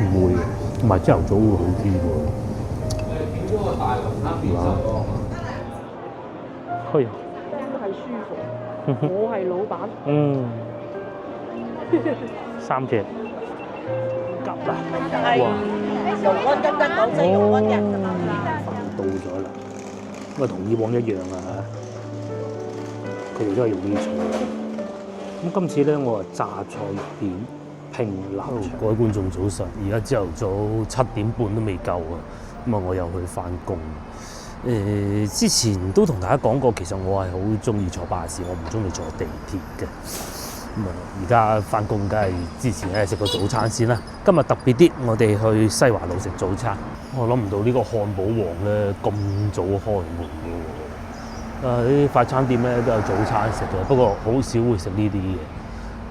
唔會嘅，同埋朝頭早會好啲喎。係啊，真係舒服。我係老闆。3隻夾啦，係哇！油溫得到即係油溫嘅。到咗啦，咁啊同以往一樣啊，佢哋都係用呢啲菜。咁今次咧，我話榨菜肉片拼臘腸。各位觀眾早晨，而家朝頭早7點半都未夠啊，咁啊我又去翻工。之前都同大家講過，其實我係好中意坐巴士，我唔中意坐地鐵嘅。咁啊，而家翻工梗係之前咧食個早餐先啦。今日特別啲，我哋去西華路食早餐。我諗唔到呢個漢堡王咧咁早開門嘅喎。啲快餐店咧都有早餐食嘅，不過好少會食呢啲嘢。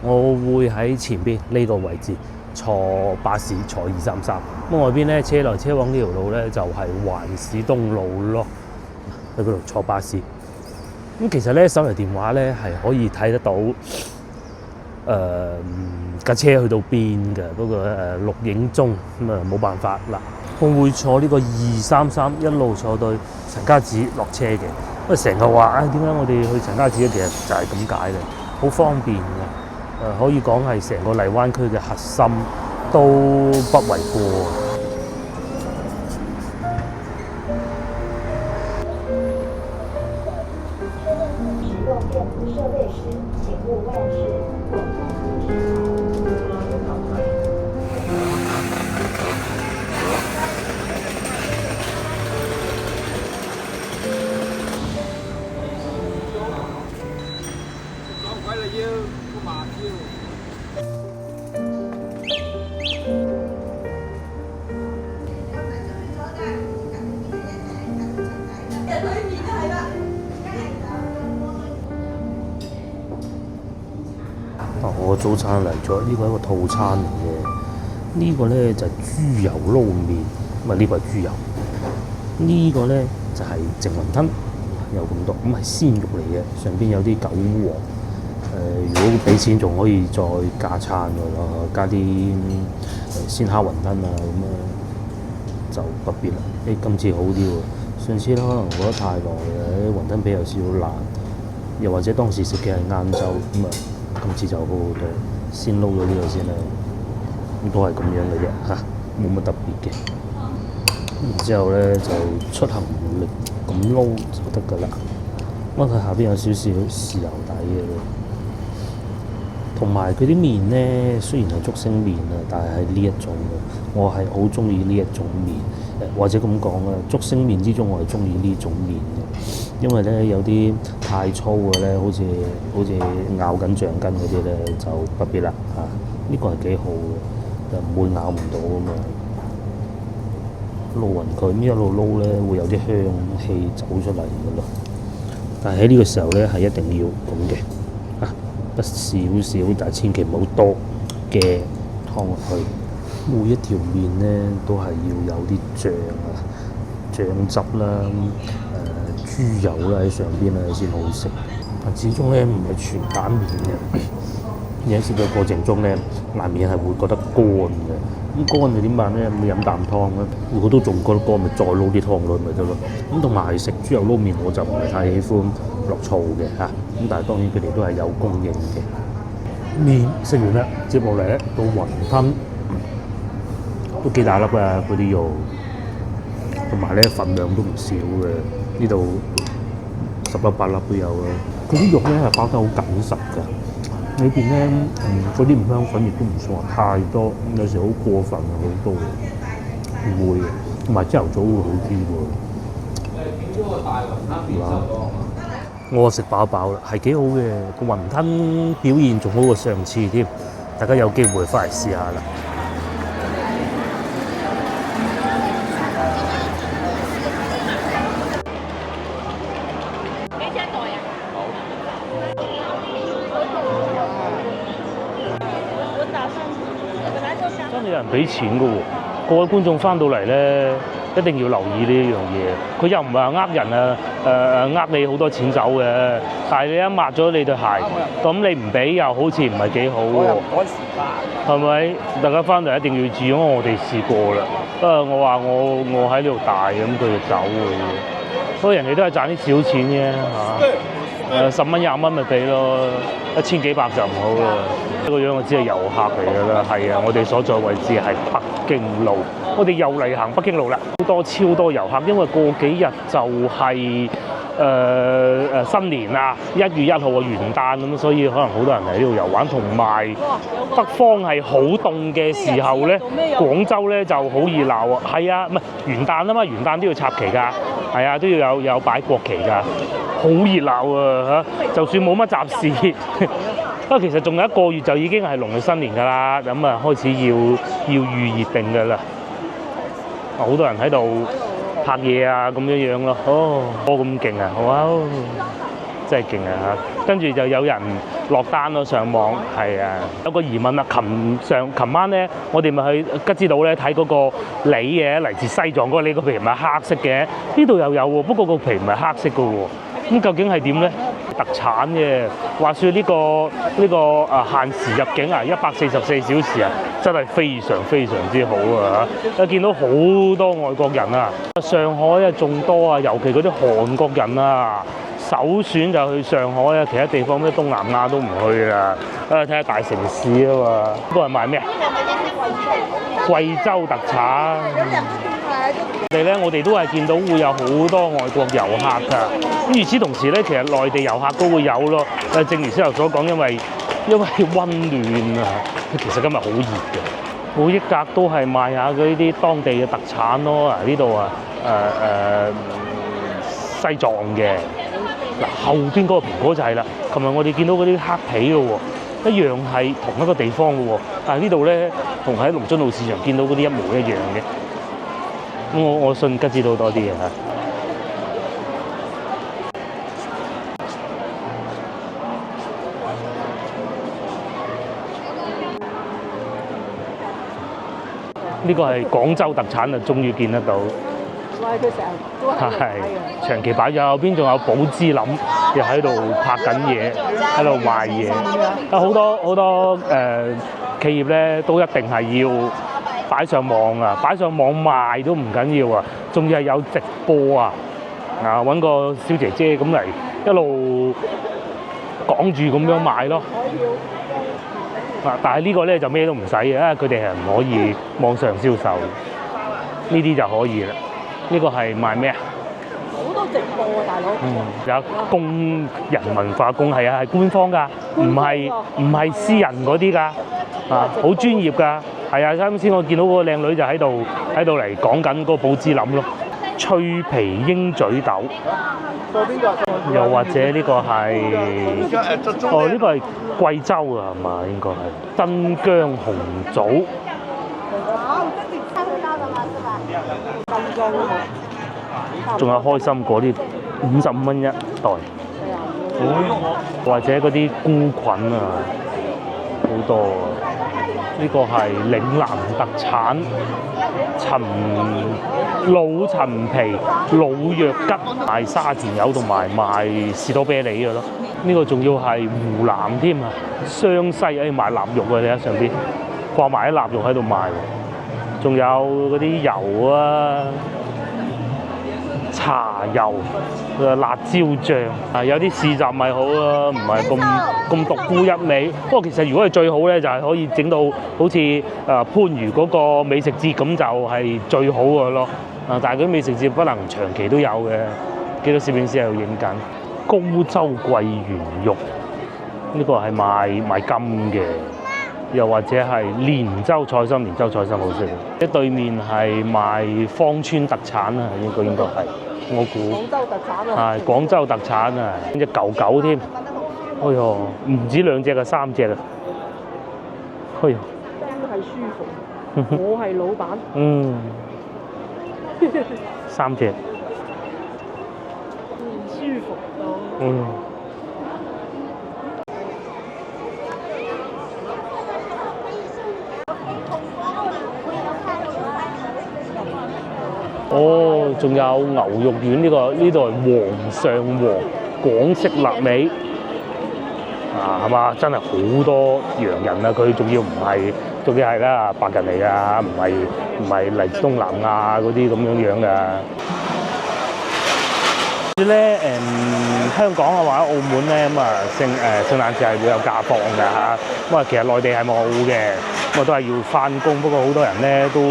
我會喺前邊呢個位置坐巴士，坐233。咁外邊咧車來車往呢條路咧就係環市東路咯，喺嗰度坐巴士。咁其實咧手提電話咧係可以睇得到架車去到邊嘅，不過錄影中咁啊冇辦法啦。我會坐呢個233一路坐到陳家祠落車嘅，因為成日話點解我哋去陳家祠咧，其實就係咁解嘅，好方便嘅。可以講係成個荔灣區嘅核心，都不為過。使用电子设备时，请勿外事或重复视我早餐嚟咗，呢個係一個套餐嚟嘅。呢個咧就係豬油撈麵，咁啊呢個係豬油。呢個咧就係淨雲吞，有咁多，咁係鮮肉嚟嘅，上邊有啲韭黃。如果俾錢仲可以再加餐㗎咯，加啲鮮蝦雲吞啊咁啊，就不必啦。今次好啲喎，上次咧可能覺得太耐啲雲吞皮有少少爛，又或者當時食嘅係晏晝咁啊。今次就好好多，先撈咗呢個先啦，咁都係咁樣嘅啫嚇，冇乜特別嘅。然之後咧就出行力咁撈就得㗎啦。咁佢下邊有少少豉油底嘅，同埋佢啲麵咧雖然係竹升麵啊，但係係呢一種嘅，我係好中意呢一種麵，或者咁講啦，竹升麵之中我係中意呢種麵嘅，因為咧有啲太粗嘅咧，好似咬緊橡筋嗰啲咧就不必啦嚇。呢個係幾好嘅，就唔會咬唔到咁樣。撈勻佢，咁一路撈咧會有啲香氣走出嚟嘅咯。但係喺呢個時候咧係一定要咁嘅，不少少，但係千祈唔好多嘅湯落去。每一條麵咧都係要有啲醬啊、醬汁啦、豬油啦喺上邊咧先好食。始終咧唔係全蛋麵嘅，而喺食嘅過程中咧，難免係會覺得乾嘅。咁乾就點辦咧？咁飲啖湯咧，如果都仲覺得乾，咪再撈啲湯落去咪得咯。咁同埋食豬油撈麵，我就唔係太喜歡落醋嘅嚇。咁但係當然佢哋都係有供應嘅。麵食完啦，接落嚟咧到雲吞，都幾大粒啊！嗰啲肉，同埋咧份量都唔少嘅。呢度10粒8粒都有啦。佢啲肉咧係包得好緊實㗎，裏邊咧嗰啲五香粉亦都唔算話太多，有時好過分啊好多，唔會嘅。同埋朝頭早會好啲喎。我食飽飽啦，係幾好嘅，個雲吞表現仲好過上次添，大家有機會翻嚟試下啦。真係有人俾錢㗎喎！各位觀眾翻到嚟咧，一定要留意呢一樣嘢。佢又唔係話呃人啊，呃你好多錢走嘅，但係你一抹咗你對鞋，咁你唔俾又好似唔係幾好喎。係咪？大家翻嚟一定要注意，因為我哋試過啦。我話我喺呢度大咁，佢就走嘅。不過人哋都係賺啲小錢啫嚇。10蚊20蚊咪俾咯，1000幾百就唔好啦。呢個樣我知係遊客嚟㗎啦，係啊，我哋所在位置係北京路，我哋又嚟行北京路啦，超多遊客，因為過幾日就係新年啦，1月1號嘅元旦咁，所以可能好多人嚟呢度遊玩，同埋北方係好凍嘅時候咧，廣州咧就好熱鬧啊。係啊，唔係元旦啊嘛，元旦都要插旗㗎，係啊，都要有擺國旗㗎。好熱鬧啊嚇！就算冇乜集市，不過其實仲有1個月就已經係農曆新年㗎啦，咁啊開始要預熱定㗎啦。好多人喺度拍嘢啊咁樣咯，咁勁啊！哇，真係勁啊嚇！跟住就有人落單咯，上網係啊。有個疑問啊，琴晚咧，我哋咪去吉之島咧睇嗰個梨嘅，嚟自西藏嗰個梨個皮唔係黑色嘅，呢度又有喎，不過個皮唔係黑色嘅喎。咁究竟係點咧？特產嘅，話說呢個限時入境啊，144小時啊，真係非常非常之好啊嚇！見到好多外國人啊，上海啊仲多啊，尤其嗰啲韓國人啊，首選就去上海啊，其他地方咩東南亞都唔去啊，睇下大城市啊嘛。呢個係賣咩啊？貴州特產。我哋都係見到會有好多外國遊客㗎。咁與此同時咧，其實內地遊客都會有咯。正如先頭所講，因為溫暖啊，其實今日好熱嘅。每一格都係賣下嗰啲當地嘅特產咯。呢度啊，西藏嘅。嗱，後邊嗰個蘋果就係啦。琴日我哋見到嗰啲黑皮嘅喎，一樣係同一個地方嘅喎。但係呢度咧，同喺龍津路市場見到嗰啲一模一樣嘅。我信吉之島多啲嘅嚇。呢個係廣州特產啊，終於見得到。佢成日都係長期擺咗，後邊仲有寶芝林，又喺度拍緊嘢，喺度賣嘢。好多企業咧都一定係要擺上網啊，擺上網賣都唔緊要啊，仲要係有直播啊，揾個小姐姐咁嚟一路講住咁樣賣咯。但係呢個咧就咩都唔使嘅，因為佢哋係唔可以網上銷售，呢啲就可以啦。呢個係賣咩啊？好多直播啊，大佬。有工人文化宮係啊，係官方㗎，唔係私人嗰啲㗎，好專業㗎。係啊，啱先我見到嗰個靚女就喺度嚟講緊嗰個寶芝林咯，脆皮鷹嘴豆，又或者呢個係呢個係貴州啊，係嘛？應該係新疆紅棗，仲有開心果啲55蚊一袋，或者嗰啲菇菌啊，好多啊！呢個係嶺南特產老陳皮、老藥桔，賣沙田柚同埋賣士多啤梨嘅咯。呢個仲要係湖南添啊，湘西賣臘肉啊，你睇上邊掛埋啲臘肉喺度賣，仲有嗰啲油啊。茶油、辣椒醬，有啲試習咪好咯，唔係咁獨沽一味。不過其實如果係最好咧，就係可以整到好似番禺嗰個美食節咁，就係最好嘅咯。但係嗰啲美食節不能長期都有嘅，幾多攝影師喺度影緊。高州桂圓肉，呢個係賣金嘅。又或者係連州菜心，連州菜心好食嘅。對面係賣芳村特產啊，應該係，我估。廣州特產啊！係廣州特產啊，隻狗狗添。哎呦，唔止2隻啊，3隻啊。哎呦，真係舒服。我係老闆。3隻。舒服到。哦，仲有牛肉丸呢度係皇上皇廣式臘味啊，係嘛？真係好多洋人啊！佢仲要係啦，白人嚟㗎，唔係嚟自東南亞嗰啲咁樣㗎。咧香港啊或者澳門咧咁啊聖誕節係會有假放㗎嚇，咁啊其實內地係冇嘅，咁啊都係要翻工，不過好多人咧都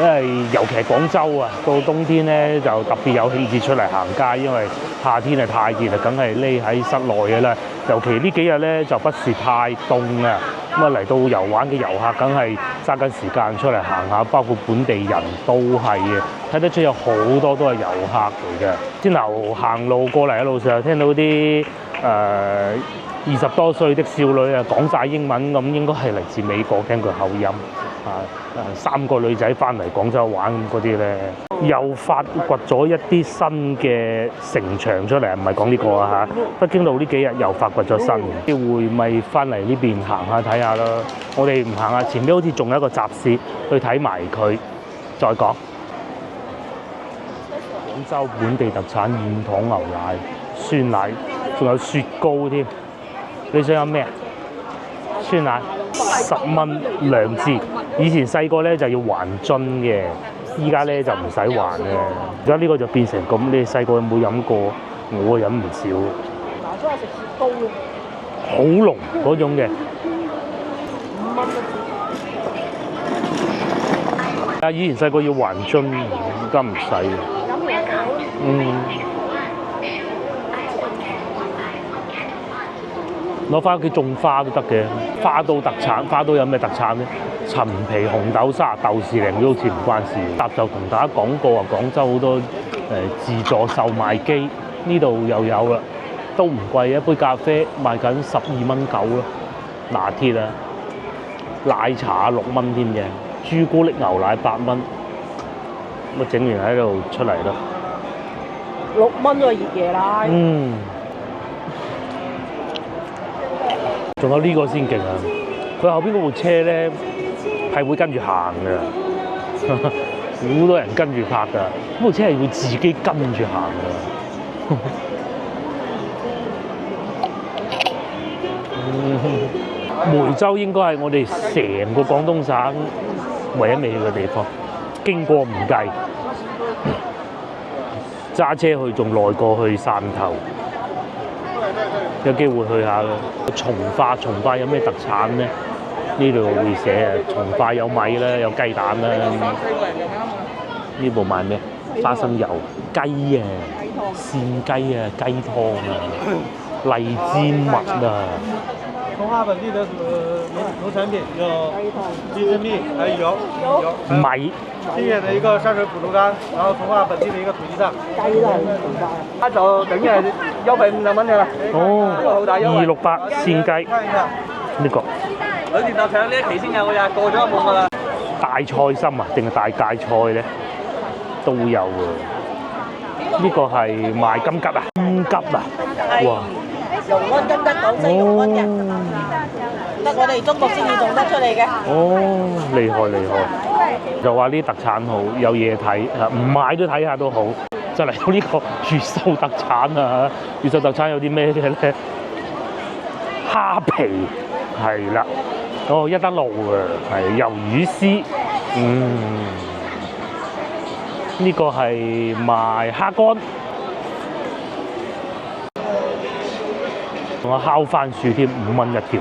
因為尤其係廣州啊，到冬天咧就特別有興致出嚟行街，因為夏天係太熱啦，梗係匿喺室內嘅啦。尤其呢幾日咧就不是太凍啊，咁啊嚟到遊玩嘅遊客梗係揸緊時間出嚟行下，包括本地人都係嘅，睇得出有好多都係遊客嚟嘅。先頭行路過嚟嘅路上，聽到啲20多歲的少女啊講晒英文，咁應該係嚟自美國，聽佢口音3個女仔翻嚟廣州玩嗰啲咧，又發掘咗一啲新嘅城牆出嚟，唔係講呢個啊嚇。北京路呢幾日又發掘咗新，機會咪翻嚟呢邊行下睇下咯。我哋唔行下，前邊好似仲有一個集市，去睇埋佢再講。廣州本地特產軟糖牛奶、酸奶，仲有雪糕添。你想飲咩啊？酸奶10蚊2支。以前細個咧就要還樽嘅，依家咧就唔使還嘅。而家呢個就變成咁。你細個有冇飲過？我飲唔少。嗱，中意食雪糕嘅，好濃嗰種嘅。5蚊一支。啊！以前細個要還樽，而家唔使。攞翻屋企種花都得嘅，花都特產。花都有咩特產咧？陳皮、紅豆沙、豆豉鯪都好似唔關事。搭就同大家講過啊，廣州好多自助售賣機，呢度又有啦，都唔貴，一杯咖啡賣緊12.9蚊咯，拿鐵啊，奶茶6蚊添嘅，朱古力牛奶8蚊，咁啊整完喺度出嚟咯。6蚊個熱椰奶。仲有呢個先勁啊！佢後邊嗰部車咧係會跟住行嘅，好多人跟住拍㗎。嗰部車係會自己跟住行㗎。梅州應該係我哋成個廣東省唯一未去嘅地方，經過唔計，揸車去仲耐過去汕頭。有機會去下啦。從化有咩特產咧？呢度會寫啊，從化有米啦，有雞蛋啦。呢部賣咩？花生油、雞啊、鮮雞啊、雞湯啊、荔枝蜜啊。從化本地的農產品有雞汁蜜，還有油米。新遠的一個山水普滷乾，然後從化本地的一個土雞蛋。雞都係從化。它就等於係優惠5、2蚊嘅啦。哦，268鮮雞。呢個。兩件特產呢一期先有㗎咋，過咗就冇㗎啦。大菜心啊，定係大芥菜咧？都有喎。呢個係賣金桔啊，金桔啊，哇！龍安金桔廣西龍安人，得我哋中國先至種得出嚟嘅。哦，厲害厲害！就話呢啲特產好，有嘢睇，唔買都睇下都好。就嚟到呢個越秀特產啊！越秀特產有啲咩嘅咧？蝦皮係啦，哦一德路啊，係魷魚絲，呢個係賣蝦乾。仲有烤番薯添，5蚊一條，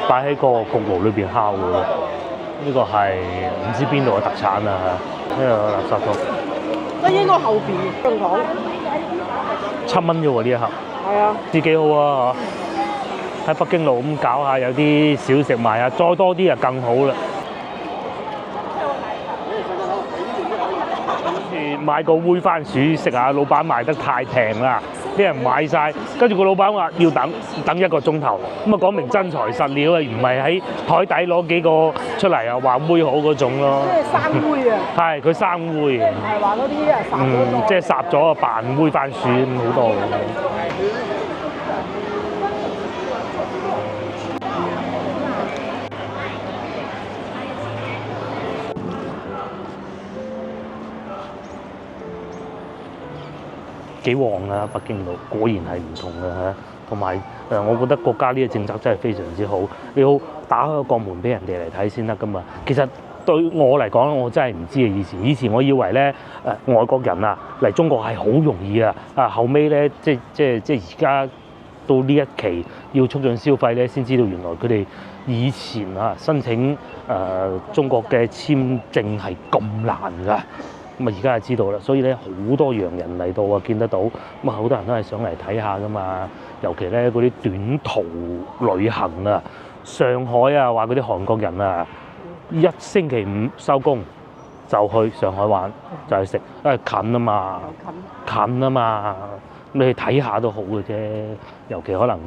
擺喺個焗爐裏邊烤嘅喎。呢個係唔知邊度嘅特產啊！呢個垃圾桶。都應該後邊香港。7蚊啫喎呢一盒。係啊。知幾好啊嚇！喺北京路咁搞下，有啲小食賣下，再多啲就更好啦。買個煨番薯食下，老闆賣得太平啦，啲人買晒，跟住個老闆話要等1個鐘頭，咁啊講明真材實料啊，唔係喺台底攞幾個出嚟啊話煨好嗰種咯。即係生煨啊！係佢生煨。係話嗰啲啊烚咗。即係烚咗啊，扮煨番薯咁好多。幾旺啊！北京路果然係唔同嘅嚇，同埋我覺得國家呢個政策真係非常之好，你要打開個國門俾人哋嚟睇先得噶嘛。其實對我嚟講，我真係唔知啊！以前我以為咧外國人啊嚟中國係好容易啊，後尾咧即而家到呢一期要促進消費咧，先知道原來佢哋以前啊申請中國嘅簽證係咁難㗎。咁啊，而家就知道啦，所以咧好多洋人嚟到啊，見得到咁啊，好多人都係上嚟睇下噶嘛。尤其咧嗰啲短途旅行啊，上海啊話嗰啲韓國人啊，一星期五收工就去上海玩，就去食，因為近啊嘛，近啊嘛，你去睇下都好嘅啫。尤其可能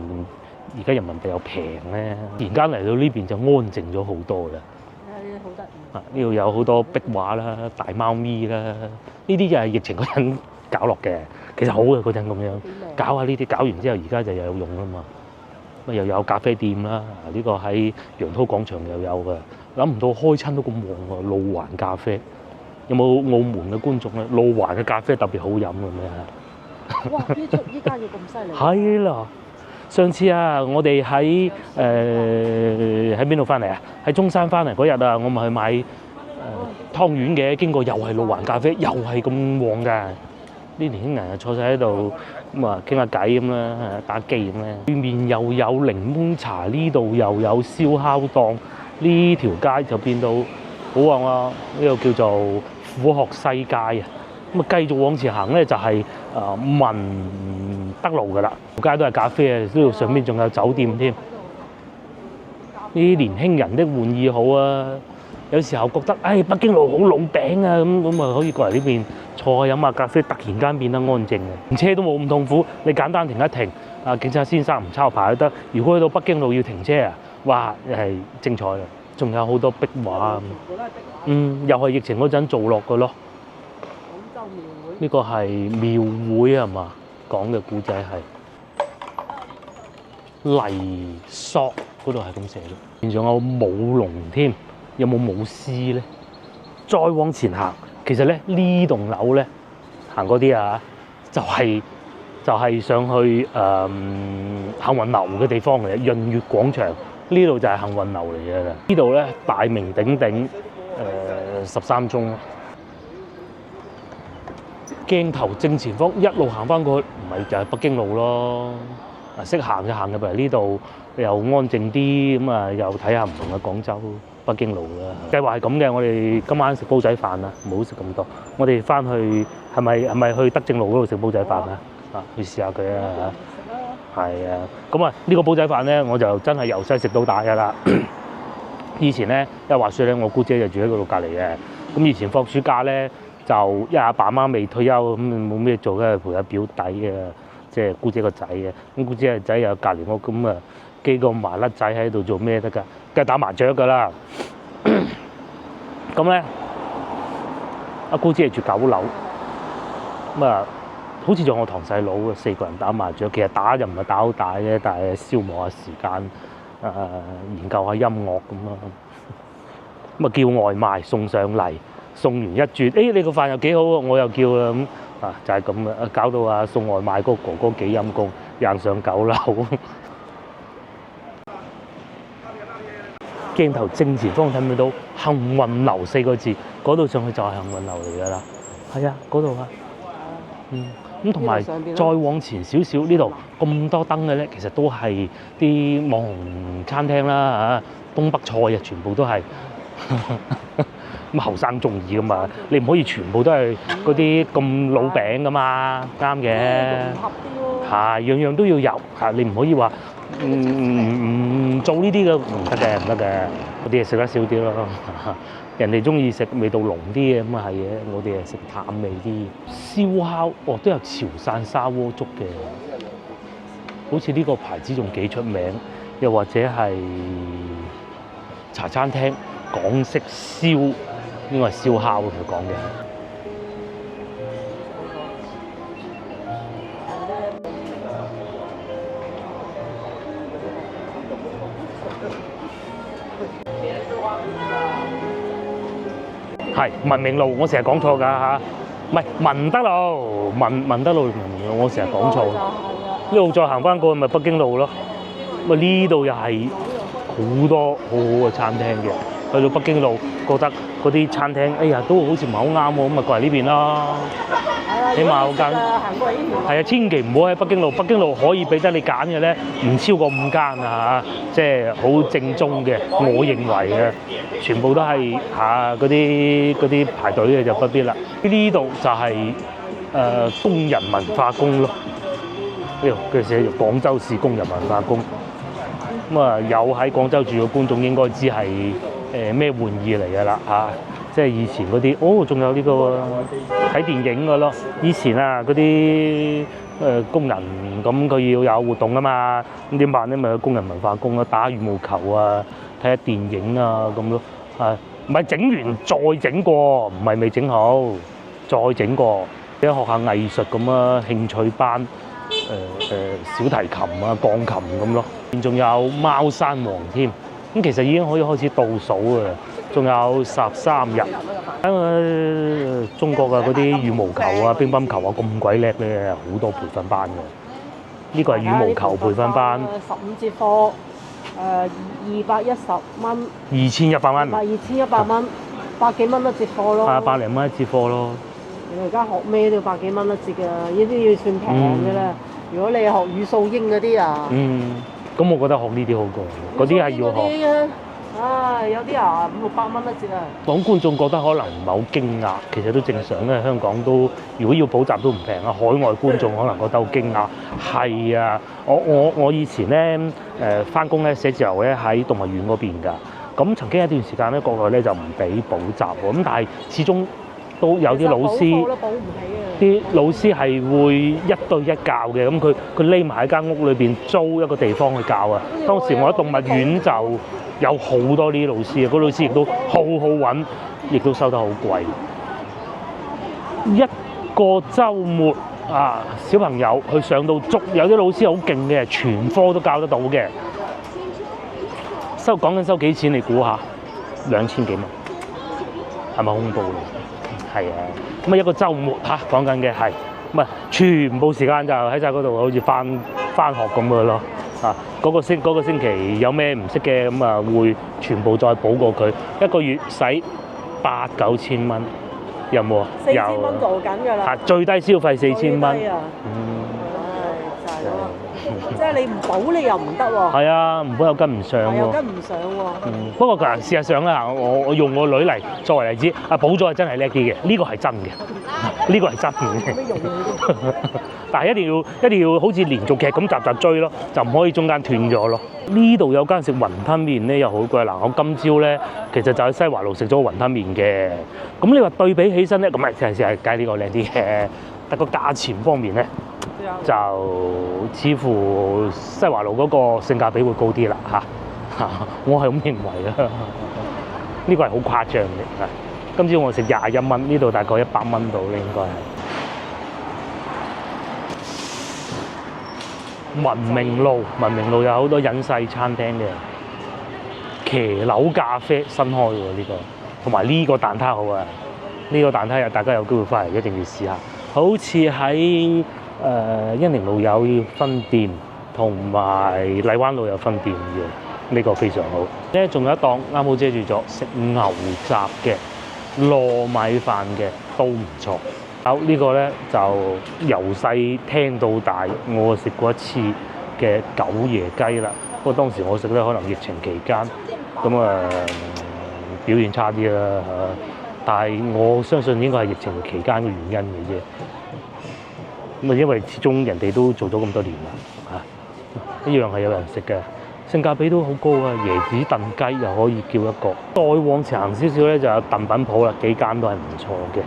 而家人民幣又平咧，而家嚟到呢邊就安靜咗好多啦。好得意。呢度有好多壁畫啦、大貓咪啦，呢啲就係疫情嗰陣搞落嘅，其實好嘅嗰陣咁樣搞下呢啲，搞完之後而家就又有用啦嘛。咁又有咖啡店啦，呢個喺楊濤廣場又有嘅，諗唔到開親都咁旺喎。路環咖啡有冇澳門嘅觀眾咧？路環嘅咖啡特別好飲嘅咩？哇！依家要咁犀利。係啦。上次啊，我哋喺邊度翻嚟啊？喺中山翻嚟嗰日啊，我咪去買湯圓嘅，經過又係路環咖啡，又係咁旺㗎。啲年輕人啊坐晒喺度咁啊傾下偈咁啦，打機咁咧。對面又有檸檬茶，呢度又有燒烤檔，呢條街就變到好旺啊！呢個叫做虎鶴西街啊。咁啊，繼續往前行咧，就係文德路噶啦，條街都係咖啡啊，呢度上面仲有酒店添。呢啲年輕人的玩意好啊，有時候覺得北京路好老餅啊，咁啊可以過嚟呢邊坐下飲下咖啡，突然間變得安靜啊，停車都冇咁痛苦，你簡單停一停，警察先生唔抄牌都得。如果去到北京路要停車啊，哇係精彩啦，仲有好多壁畫，又係疫情嗰陣做落嘅咯。呢個係廟會係嘛？講嘅古仔係黎索嗰度係咁寫嘅，仲有舞龍添，有冇舞獅咧？再往前行，其實咧呢棟樓咧行嗰啲啊，就係上去幸運樓嘅地方嚟嘅，潤月廣場呢度就係幸運樓嚟嘅啦。呢度咧大名鼎鼎13中。鏡頭正前方一路行翻過去，唔係就係北京路咯。識行就行入嚟呢度，又安靜啲，咁啊又睇下唔同嘅廣州北京路啦。計劃係咁嘅，我哋今晚食煲仔飯啊，唔好食咁多。我哋翻去係咪去德正路嗰度食煲仔飯啊？去試下佢啊！係啊，咁啊呢個煲仔飯咧，我就真係由細食到大㗎啦。以前咧，因為話説咧，我姑姐就住喺嗰度隔離嘅。咁以前放暑假咧，就因為阿爸媽未退休，咁冇咩做咧，陪下表弟嘅，即係姑姐個仔嘅。咁姑姐個仔有隔離屋，咁啊幾個麻甩仔喺度做咩得㗎？梗係打麻雀㗎啦。咁咧，阿姑姐係住9樓，咁啊好似仲有我堂細佬嘅4個人打麻雀。其實打就唔係打好大嘅，但係消磨下時間，研究下音樂咁咯。咁啊叫外賣送上嚟。送完一轉，你個飯又幾好喎，我又叫啦咁就係咁啊，搞到送外賣嗰個哥哥幾陰功，硬上9樓。鏡頭正前方睇唔睇到幸運樓4個字？嗰度上去就係幸運樓嚟㗎啦。係啊，嗰度啊。咁同埋再往前少少，呢度咁多燈嘅咧，其實都係啲網紅餐廳啦嚇，東北菜啊，全部都係。咁後生中意噶嘛，你唔可以全部都係嗰啲咁老餅噶嘛，啱嘅。係樣樣都要有嚇，你唔可以話唔做呢啲嘅，唔得嘅，唔得嘅。嗰啲係食得少啲咯。人哋中意食味道濃啲嘅咁啊係嘅，我哋係食淡味啲。燒烤都有潮汕砂鍋粥嘅，好似呢個牌子仲幾出名，又或者係茶餐廳港式燒。應該係燒烤佢講嘅。係文明路，我成日講錯㗎嚇。唔係文德路，文德路，我成日講錯。呢度再行翻過去咪北京路咯。咁呢度又係好多好好嘅餐廳嘅。去到北京路覺得嗰啲餐廳，哎呀都好似唔係好啱喎，咁咪過嚟呢邊啦。起碼嗰間行過嚟呢條。係啊，千祈唔好喺北京路。北京路可以俾得你揀嘅咧，唔超過5間啊，即係好正宗嘅。我認為嘅，全部都係嗰啲排隊嘅就不必啦。呢度就係工人文化宮咯。呢度佢寫住廣州市工人文化宮。咁啊，有喺廣州住嘅觀眾應該知係咩玩意嚟㗎啦嚇。即係以前嗰啲，仲有呢個睇電影嘅咯。以前啊，嗰啲工人咁佢要有活動啊嘛，咁點辦咧？咪去工人文化宮咯，打羽毛球啊，睇下電影啊咁咯。唔係整完再整過，唔係未整好，再整過。喺學下藝術咁啊，興趣班，小提琴啊、鋼琴咁咯。仲有貓山王添，咁其實已經可以開始倒數嘅。仲有13日，因為中國嘅嗰啲羽毛球啊、乒乓球啊咁鬼叻咧，好多培訓班嘅。呢個係羽毛球培訓班。15節課，210蚊。2100蚊。2100蚊，100幾蚊一節課咯。係100零蚊一節課咯。你而家學咩都要100幾蚊一節㗎，呢啲要算平嘅啦。如果你學語數英嗰啲啊。咁我覺得學呢啲好過，嗰啲係要學。有啲啊500-600蚊一節啊！講觀眾覺得可能唔係好驚訝，其實都正常，因為香港都如果要補習都唔平啊。海外觀眾可能覺得好驚訝。係啊，我以前咧翻工咧寫字樓咧喺動物園嗰邊㗎。咁曾經一段時間咧國內咧就唔俾補習喎，咁但係始終都有啲老師，啲老師係會1對1教嘅。咁佢匿埋喺間屋裏邊租一個地方去教啊。當時我喺動物園就有好多呢啲老師啊，嗰老師亦都好揾，亦都收得好貴。一個週末啊，小朋友去上到足，有啲老師好勁嘅，全科都教得到嘅。講緊收幾錢？你估下？2000幾蚊，係咪恐怖咧？係啊，咁啊一個週末講緊嘅係，唔係全部時間就喺晒嗰度，好似翻學咁嘅咯。嗰個星期有咩唔識嘅，咁啊會全部再補過佢，一個月使8-9千蚊，有冇啊？ 4000蚊做緊㗎啦。最低消費4000蚊。就係咯。即係你唔補你又唔得喎。係啊，唔補又跟唔上喎。又跟唔上喎。不過事實上咧，我用我女嚟作為例子，補咗係真係叻啲嘅，呢個係真嘅，呢個係真嘅。但係一定要好似連續劇咁集追咯，就唔可以中間斷咗咯。呢度有間食雲吞麵咧又好貴嗱，我今朝咧其實就喺西華路食咗個雲吞麵嘅。咁你話對比起身咧，咁係梗係呢個靚啲嘅，但個價錢方面咧就似乎西華路嗰個性價比會高啲啦嚇。我係咁認為啊，呢個係好誇張嘅。今朝我食21蚊，呢度大概100蚊到咧應該係。文明路有好多隱世餐廳嘅，騎樓咖啡新開喎呢個，同埋呢個蛋撻好啊！呢個蛋撻大家有機會翻嚟一定要試下。好似喺恩寧路有分店，同埋荔灣路有分店嘅，呢個非常好。咧仲有一檔啱好遮住咗食牛雜嘅糯米飯嘅都唔錯。呢個咧就由細聽到大，我食過一次嘅九爺雞啦。不過當時我食咧可能疫情期間，咁表現差啲啦嚇。但係我相信應該係疫情期間嘅原因嘅啫。咁因為始終人哋都做咗咁多年啦嚇，一樣係有人食嘅，性價比都好高啊！椰子燉雞又可以叫一個。再往前行少少咧就有燉品鋪啦，幾間都係唔錯嘅。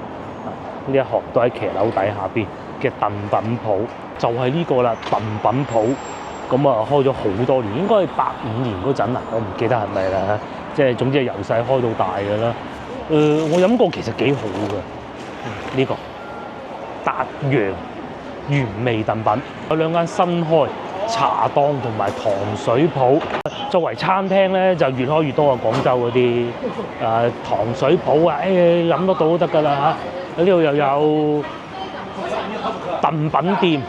呢一行都喺騎樓底下邊嘅燉品鋪，就係呢個啦，燉品鋪。咁啊開咗好多年，應該係85年嗰陣啊，我唔記得係咪啦。即係總之係由細開到大嘅啦。我飲過其實幾好嘅，呢個達陽原味燉品，有2間新開茶檔同埋糖水鋪。作為餐廳咧，就越開越多啊！廣州嗰啲糖水鋪啊，飲得到都得㗎啦嚇。呢度又有燉品店，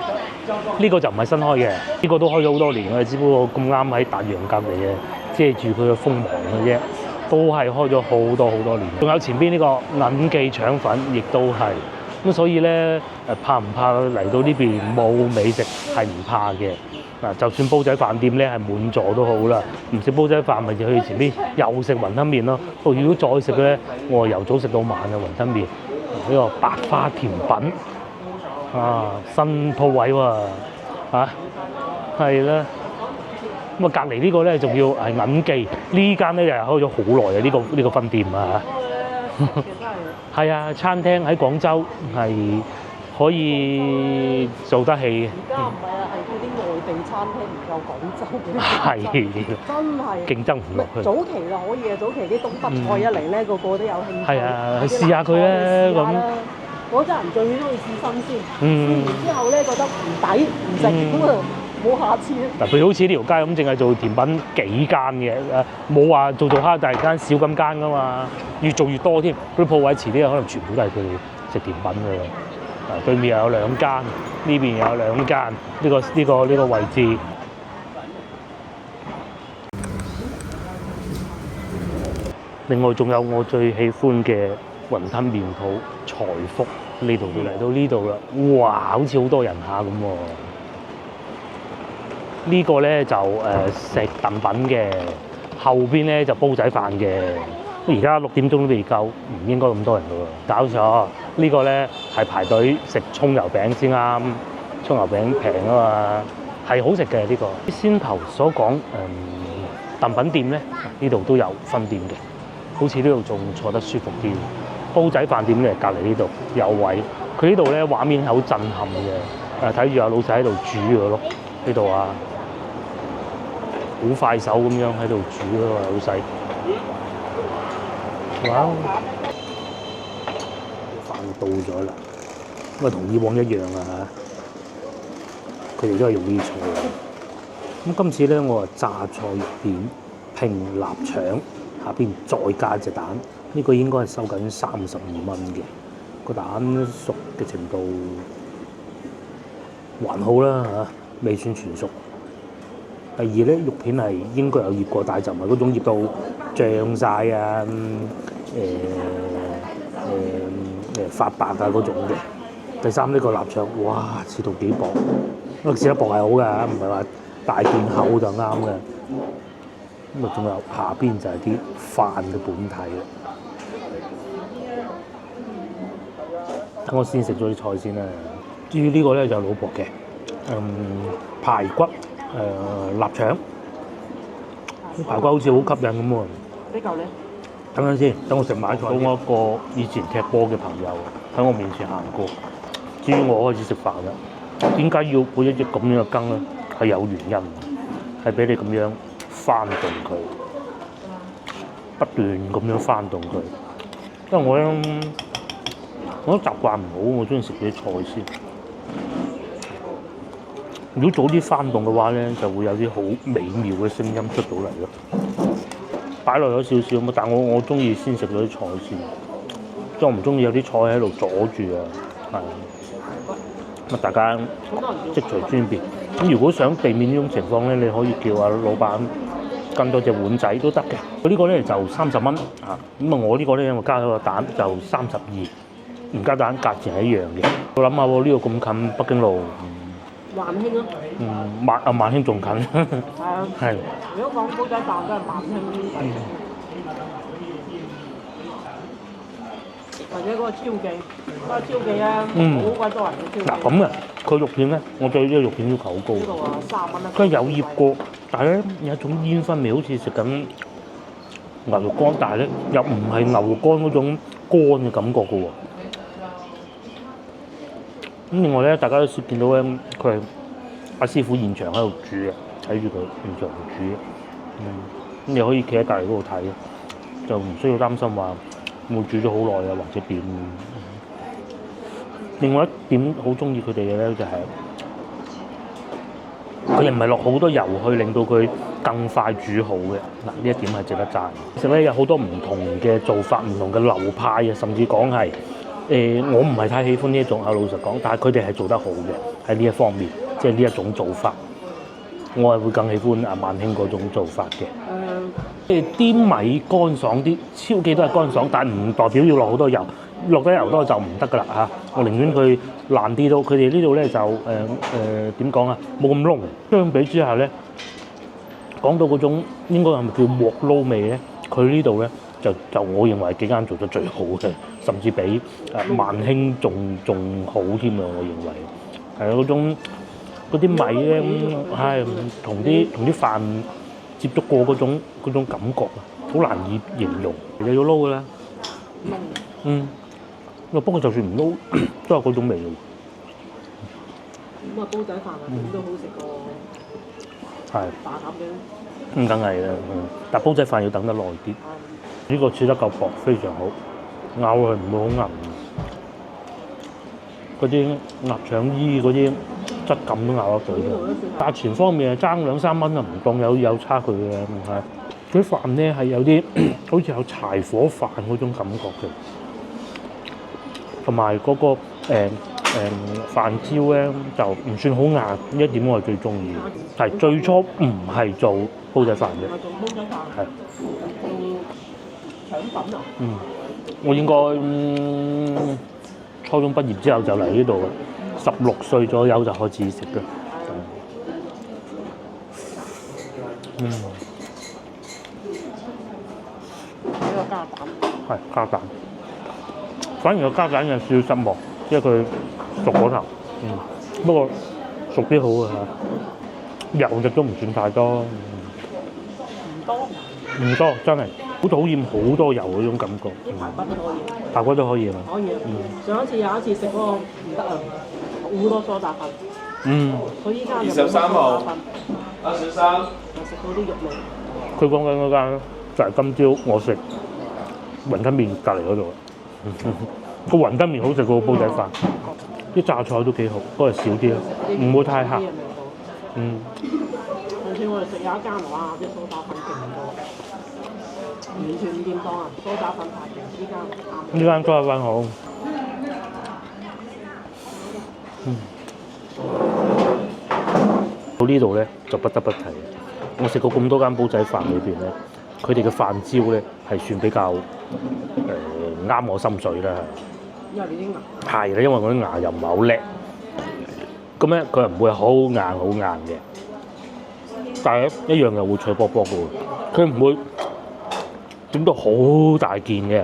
呢個就唔係新開嘅，呢個都開咗好多年嘅，只不過咁啱喺達陽隔離嘅，遮住佢嘅鋒芒嘅啫，都係開咗好多年。仲有前邊呢個銀記腸粉，亦都係咁，所以咧怕唔怕嚟到呢邊冇美食係唔怕嘅。嗱，就算煲仔飯店咧係滿座都好啦，唔食煲仔飯咪就去前邊又食雲吞麵咯。如果再食咧，我由早食到晚嘅雲吞麵。呢個百花甜品啊，新鋪位喎嚇，係啦。咁啊，隔離呢個咧仲要係銀記，呢間咧又係開咗好耐嘅呢個分店啊。係啊，餐廳喺廣州係可以做得起。而家唔係啊，係嗰啲外地餐廳唔夠廣州嗰啲。係真係競爭唔落去。早期就可以啊，早期啲東北菜一嚟咧，個個都有興趣。係啊，去試下佢咧咁。嗰陣人最中意試新鮮，嗯試完之後咧覺得唔抵唔食咁啊，冇下次。嗱，譬如好似呢條街咁，淨係做甜品幾間嘅，冇話做下突然間少咁間噶嘛，越做越多添。嗰啲鋪位遲啲可能全部都係佢哋食甜品嘅啦。對面又有兩間，呢邊又有兩間，呢個位置。另外仲有我最喜歡嘅雲吞麵鋪財福，呢度都嚟到呢度啦，哇！好似好多人下咁喎。呢個咧就食燉品嘅，後邊咧就煲仔飯嘅。而家6點鐘都未夠，唔應該咁多人㗎喎。搞錯，呢個咧係排隊食葱油餅先啱，葱油餅平啊嘛，係好食嘅呢個。先頭所講燉品店咧，呢度都有分店嘅，好似呢度仲坐得舒服啲。煲仔飯店咧隔離呢度有位，佢呢度咧畫面係好震撼嘅，睇住阿老細喺度煮嘅咯，呢度啊，好快手咁樣喺度煮咯，老細。哇！飯到咗啦，咁啊同以往一樣啊，佢哋都係用呢啲菜。咁今次咧我話榨菜肉片拼臘腸，下邊再加隻蛋。呢個應該係收緊32蚊嘅，個蛋熟嘅程度還好啦嚇，未算全熟。第二咧，肉片係應該有醃過，但係就唔係嗰種醃到脹晒啊，發白啊嗰種嘅。第三呢個臘腸，哇，切到幾薄，咁切得薄係好㗎，唔係話大件厚就啱嘅。咁啊，仲有下邊就係啲飯嘅本體啦。等我先食咗啲菜先啦。至於呢個咧就係老婆嘅，排骨臘腸，啲排骨好似好吸引咁喎。呢嚿咧？等陣先，等我食埋菜。到我一個以前踢波嘅朋友喺我面前行過，至於我開始食飯啦。點解要配一隻咁樣嘅羹咧？係有原因，係俾你咁樣翻動佢，不斷咁樣翻動佢。因為我都習慣唔好，我中意食啲菜先。如果早啲翻動嘅話咧，就會有啲好美妙嘅聲音出到嚟咯。擺落咗少少咁，但我中意先食咗啲菜先，即係我唔中意有啲菜喺度阻住啊。係咁啊，大家即隨尊便。咁如果想避免呢種情況咧，你可以叫阿老闆跟多隻碗仔都得嘅。佢呢個咧就30蚊啊，咁啊我呢個咧我加咗個蛋就32，唔加蛋價錢係一樣嘅。我諗下喎，呢個咁近北京路。萬興咯。萬興仲近。係啊。係。如果講煲仔飯都係萬興。或者嗰個超記，好鬼多人嘅超記。嗱咁啊，佢肉片咧，我對呢個肉片要求好高。呢度啊，30蚊一。佢有醃過，但係咧有一種煙燻味，好似食緊牛肉乾，但係咧又唔係牛肉乾嗰種乾嘅感覺嘅喎。咁另外咧，大家都見到咧，佢係阿師傅現場喺度煮嘅，睇住佢現場煮嘅。咁你可以企喺隔離嗰度睇，就唔需要擔心話會煮咗好耐啊，或者點。另外一點好中意佢哋嘅咧，就係佢哋唔係落好多油去令到佢更快煮好嘅。嗱，呢一點係值得讚。其實咧有好多唔同嘅做法，唔同嘅流派啊，甚至講係我唔係太喜歡呢一種，老實講，但係佢哋係做得好嘅喺呢一方面，即係呢一種做法，我係會更喜歡萬興嗰種做法嘅。即係啲米乾爽啲，超記都係乾爽，但係唔代表要落好多油，落得油多就唔得㗎啦嚇。我寧願佢爛啲都，佢哋呢度咧就點講啊，冇咁燶。相比之下咧，講到嗰種應該係咪叫鑊撈味咧？佢呢度咧就我認為幾間做得最好嘅，甚至比萬興仲好添啊！我認為係嗰種嗰啲米咧，係同啲飯接觸過嗰種感覺啊，好難以形容。又要撈嘅啦，不過就算唔撈，都有嗰種味嘅。咁啊，煲仔飯啊，點都好食過係大盒嘅。梗係啦，但煲仔飯要等得耐啲。呢個切得夠薄，非常好，咬落去唔會好韌。嗰啲臘腸衣嗰啲質感都咬得到嘅。價錢方面係爭2-3蚊啊，唔當有差距嘅，係。嗰啲飯咧係有啲好似有柴火飯嗰種感覺嘅，同埋嗰個飯焦咧就唔算好硬，呢一點我係最中意嘅。係最初唔係做煲仔飯嘅，做煲仔飯係做腸粉啊？我應該初中畢業之後就嚟呢度，16歲左右就開始食嘅。呢個加蛋。係加蛋，反而個加蛋有少少失望，因為佢熟嗰頭。不過熟啲好嘅嚇，油亦都唔算太多。唔多，真係好討厭好多油嗰種感覺。排骨都可以。排骨都可以啊嘛。可以啊。上一次有一次食嗰個唔得啊，好多梳打粉。佢依家就冇梳打粉。23。我食到啲肉味。佢講緊嗰間就係今朝我食雲吞麵隔離嗰度，個雲吞麵好食過煲仔飯，啲榨菜都幾好，不過少啲咯，唔會太黑。上次我哋食有一間哇，啲梳打粉勁多，完全唔掂當啊！梳打粉太勁，依間啱。呢間梳打粉好。到呢度咧就不得不提，我食過咁多間煲仔飯裏邊咧，佢哋嘅飯焦咧係算比較啱我心水啦。因為你啲牙係啦，因為我啲牙又唔係好叻，咁咧佢又唔會好硬嘅，但係咧一樣又會脆卜卜嘅喎，佢唔會整到好大件嘅，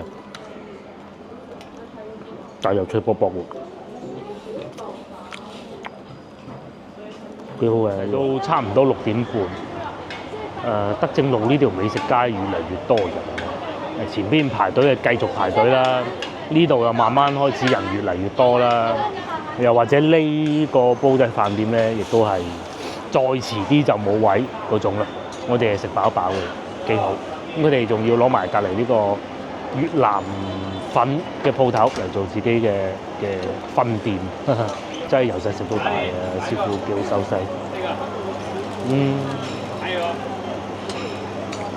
但係又脆卜卜喎。幾好嘅，都差唔多6點半。德政路呢條美食街越嚟越多人，前邊排隊嘅繼續排隊啦。呢度又慢慢開始人越嚟越多啦。又或者呢個煲仔飯店咧，亦都係再遲啲就冇位嗰種啦。我哋係食飽飽嘅，幾好。咁佢哋仲要攞埋隔離呢個越南粉嘅鋪頭嚟做自己嘅分店。真係由細食到大啊！師傅幾好手勢。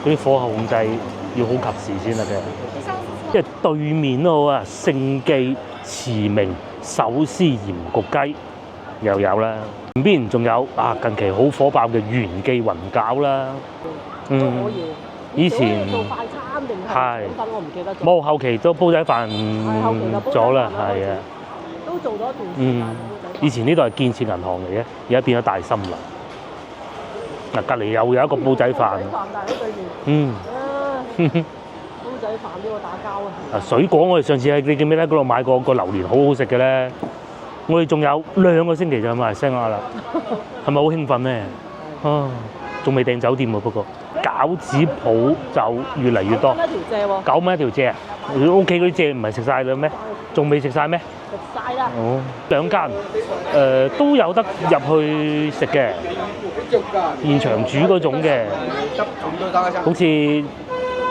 嗰啲火候控制要好及時先得嘅。因為對面都好啊，勝記、馳名、手撕鹽焗雞又有啦。前邊仲有近期好火爆嘅元記雲餃啦。以前做快餐定係粉我唔記得咗。冇後期都煲仔飯咗啦，係啊。都做咗一段時間。以前呢度係建設銀行嚟嘅，而家變咗大森林。隔離又有一個煲仔飯。但係喺對面。煲仔飯呢個打交啊！水果我哋上次喺你記唔記得嗰度買過個榴蓮好好食嘅咧？我哋仲有2個星期就去馬來西亞啦，係咪好興奮咧？仲未訂酒店喎，不過餃子鋪就越嚟越多。9蚊一條蔗啊！你屋企嗰啲蔗唔係食晒啦咩？仲未食晒咩？食晒啦。2間都有得入去食嘅，現場煮嗰種嘅，好似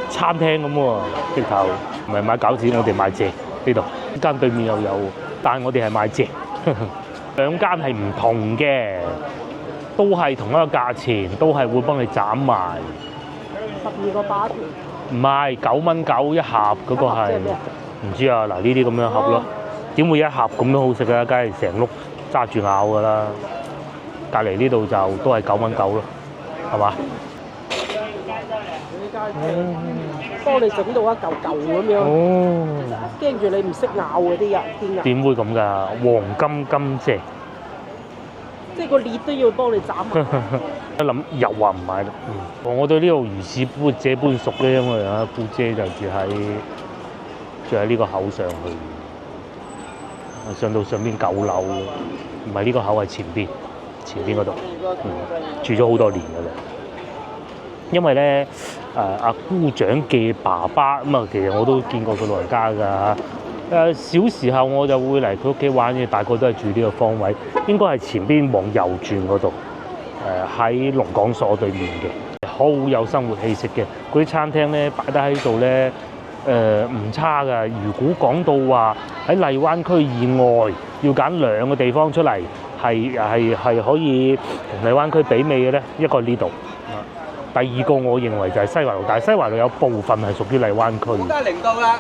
餐廳咁喎，直頭唔係買餃子，我哋買蔗呢度。呢間對面又有，但係我哋係買蔗。2間係唔同嘅，都係同一個價錢，都係會幫你斬埋。12個8條。唔係9蚊9一盒嗰個係，唔知啊嗱呢啲咁樣盒咯。點會一盒咁樣好食啊？梗係成碌揸住咬㗎啦。隔離呢度就都係9蚊9咯，係嘛？幫你整到一嚿嚿咁樣，哦，驚住你唔識咬嗰啲人，啲人，點會咁㗎？黃金甘蔗，即係個裂都要幫你斬埋。一諗又話唔買啦。我對呢度如是般這般熟咧，因為啊姑姐就住喺呢個口上去，上到上邊9樓，唔係呢個口係前邊嗰度，住咗好多年㗎啦。因為咧阿姑丈嘅爸爸咁啊，其實我都見過佢老人家㗎。小時候我就會嚟佢屋企玩嘅，大概都係住呢個方位，應該係前邊往右轉嗰度。喺龍港所對面嘅，好有生活氣息嘅。嗰啲餐廳咧擺得喺度咧，唔差㗎。如果講到話喺荔灣區以外要揀2個地方出嚟，係可以同荔灣區媲美嘅咧，一個呢度。第二個我認為就係西華路，但係西華路有部分係屬於荔灣區。0度啦！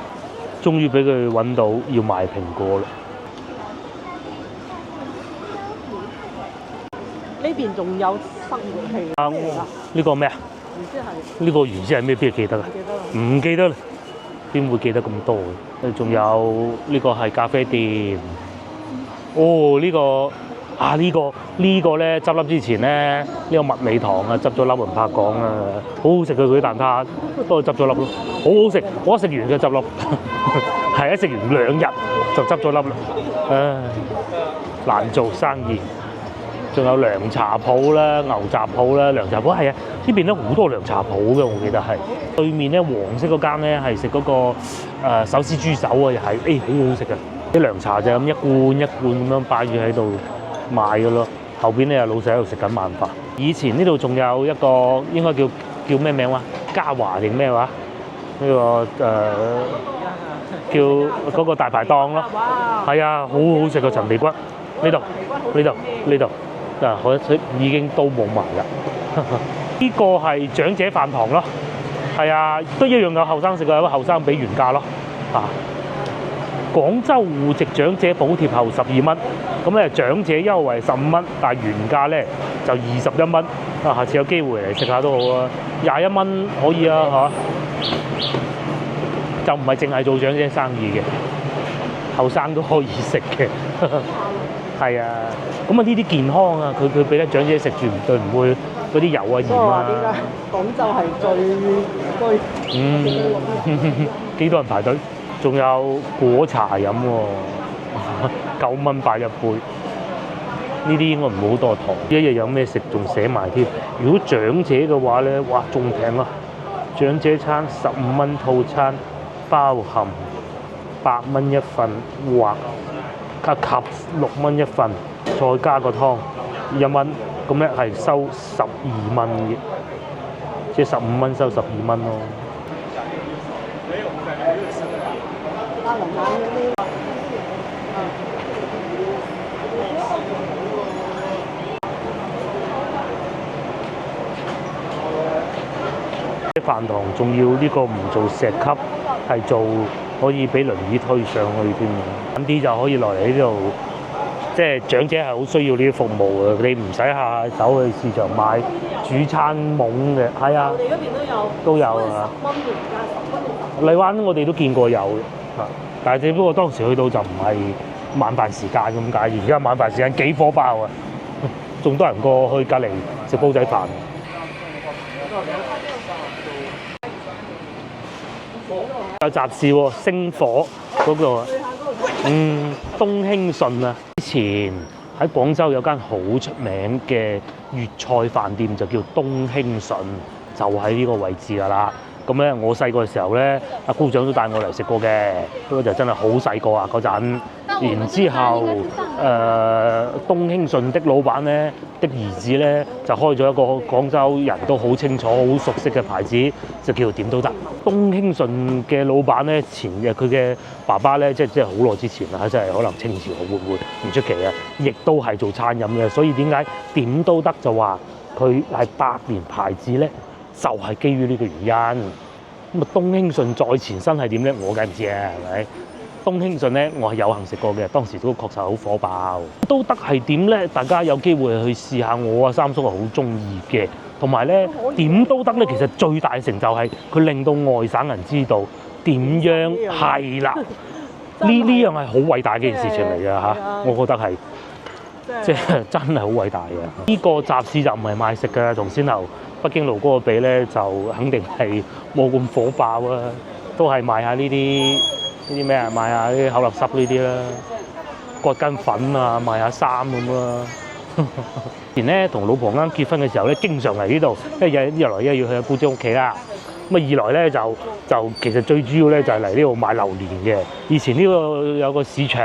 終於俾佢揾到要賣蘋果啦！呢邊仲有生活氣啊，呢個咩啊？唔知係呢個原先係咩？邊個記得啊？唔記得啦，邊會記得咁多嘅？仲有呢個係咖啡店。哦，呢個咧執笠之前咧，呢個麥味堂啊執咗笠，唔怕講啊，好好食嘅佢啲蛋撻，不過執咗笠咯，好好食，我一食完就執笠，係一食完2日就執咗笠啦，唉，難做生意。仲有涼茶鋪啦、牛雜鋪啦、涼茶鋪係啊，呢邊咧好多涼茶鋪嘅，我記得係對面咧黃色嗰間咧係食嗰個手撕豬手啊，又係好好食嘅，啲涼茶就咁一罐一罐咁樣擺住喺度賣嘅咯。後邊咧有老細喺度食緊晚飯。以前呢度仲有一個應該叫咩名話？嘉華定咩話？呢個叫嗰個大排檔咯。係啊，好好食個陳皮骨。呢度。嗱，我已經都冇埋啦。呢個係長者飯堂咯，係啊，都一樣有後生食嘅，有後生俾原價咯。廣州戶籍長者補貼後12蚊，咁咧長者優惠15蚊，但係原價咧就21蚊。下次有機會嚟食下都好啊，21蚊可以啊就唔係淨係做長者生意嘅，後生都可以食嘅。係啊，咁啊呢啲健康啊，佢俾得長者食絕對唔會嗰啲油啊鹽啊。點解廣州係最幾多人排隊？仲有果茶飲喎，9蚊8一杯。呢啲應該唔會好多糖，一日有咩食仲寫埋添。如果長者嘅話咧，哇仲平啊！長者餐15蚊套餐，包含8蚊一份，或及6蚊一份，再加個湯1蚊，咁咧係收12蚊嘅，即係15蚊收12蚊咯。飯堂仲要呢個唔做石級，係做可以俾輪椅推上去添，揾啲就可以落嚟呢度。即係長者係好需要呢啲服務嘅，你唔使下下走去市場買主餐懵嘅，係啊，我哋嗰邊都有啊。10蚊原價10蚊。荔灣我哋都見過有嘅，但係只不過當時去到就唔係晚飯時間咁解，而家晚飯時間幾火爆啊，仲多人過去隔離食煲仔飯。有集市喎，星火嗰個，東興順啊！之前喺廣州有間好出名嘅粵菜飯店，就叫東興順，就喺呢個位置㗎啦。咁咧，我細個嘅時候咧，阿姑丈都帶我嚟食過嘅，不過就真係好細個啊嗰陣。然之後，東興順的老闆咧的兒子咧就開咗一個廣州人都好清楚、好熟悉嘅牌子，就叫做點都得。東興順嘅老闆咧，前日佢嘅爸爸咧，即係好耐之前啦，即係可能清朝會唔會唔出奇啊？亦都係做餐飲嘅，所以點解點都得就話佢係百年牌子咧，就係基於呢個原因。咁啊，東興順再前身係點咧？我梗唔知啊，係咪？東興順咧，我係有幸食過嘅，當時都確實好火爆。都德係點咧？大家有機會去試下，我啊三叔係好中意嘅。同埋咧，點都德咧，其實最大成就係佢令到外省人知道點樣係啦。呢樣係好偉大嘅件事情嚟㗎嚇，我覺得係即係真係好偉大嘅。呢個集市就唔係賣食嘅，同先頭北京路嗰個比咧，就肯定係冇咁火爆啊，都係賣下呢啲咩啊，賣下啲口立濕呢啲啦，割筋粉啊，賣下衫咁啦。以前咧同老婆啱結婚嘅時候咧，經常嚟呢度，一來要去阿姑姐屋企啦。咁啊二來咧就其實最主要咧就係嚟呢度買榴蓮嘅。以前呢個有個市場，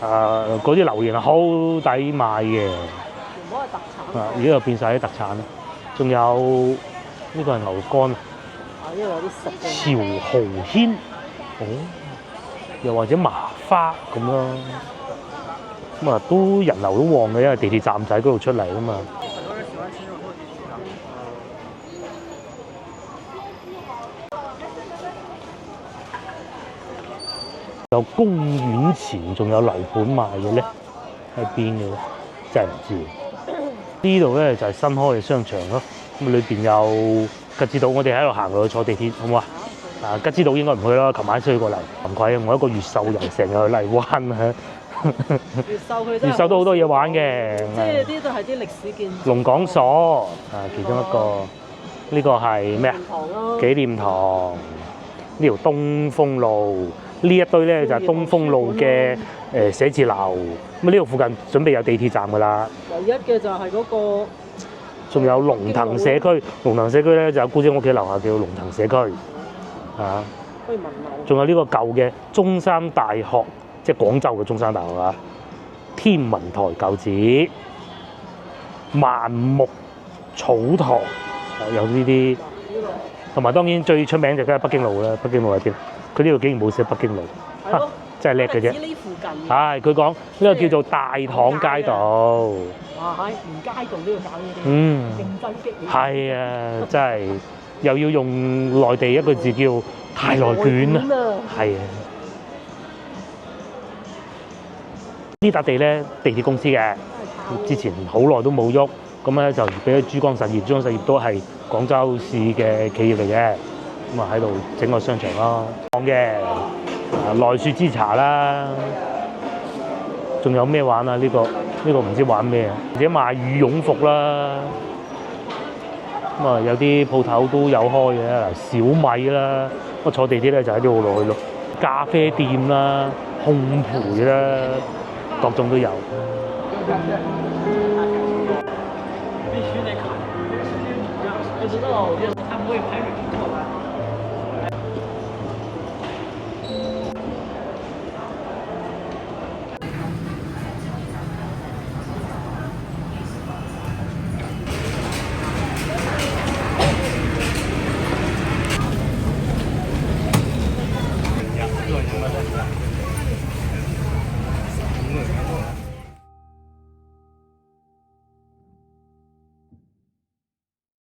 嗰啲榴蓮係好抵買嘅。全部係特產。而家又變晒啲特產啦。仲有呢個係牛肝，因為有啲食嘅。潮蠔軒，又或者麻花咁咯。咁啊都人流都旺嘅，因為地鐵站仔嗰度出嚟啊嘛。有公園前仲有樓盤賣嘅咧，喺邊嘅咧？真係唔知。呢度咧就係新開嘅商場咯。咁裏邊有吉之島，我哋喺度行落去坐地鐵，好唔好啊？吉之島應該唔去啦，琴晚先去過嚟。唔愧我一個越秀人，成日去荔灣啊！越秀都好多嘢玩嘅，即係呢度係啲歷史建築。龍港所其中一個，呢個係咩啊？紀念堂。呢條東風路，呢一堆咧就係東風路嘅寫字樓。咁呢度附近準備有地鐵站㗎啦。唯一嘅就係嗰個。仲有龍騰社區，龍騰社區咧就有姑姐屋企樓下叫龍騰社區，可以問樓。仲有呢個舊嘅中山大學，即係廣州嘅中山大學啊，天文台舊址，萬木草堂，有呢啲，同埋當然最出名就梗係北京路啦。北京路喺邊？佢呢度竟然冇寫北京路，真係叻嘅啫。呢附近。係佢講呢個叫做大棠街道。哇！喺連街道都要搞呢啲，競爭激烈。係啊，真係又要用內地一個字叫太內卷啊，係啊。呢笪地咧，地鐵公司嘅，之前好耐都冇喐，咁咧就俾咗珠江實業，珠江實業都係廣州市嘅企業嚟嘅，咁啊喺度整個商場咯，講嘅奈雪之茶啦，仲有咩玩啊？呢個唔知玩咩啊？或者賣羽絨服啦，咁啊有啲鋪頭都有開嘅，小米啦，我坐地鐵咧就喺呢度落去咯。咖啡店啦、烘焙啦，各種都有。必须得看，不知道就是他不会拍人。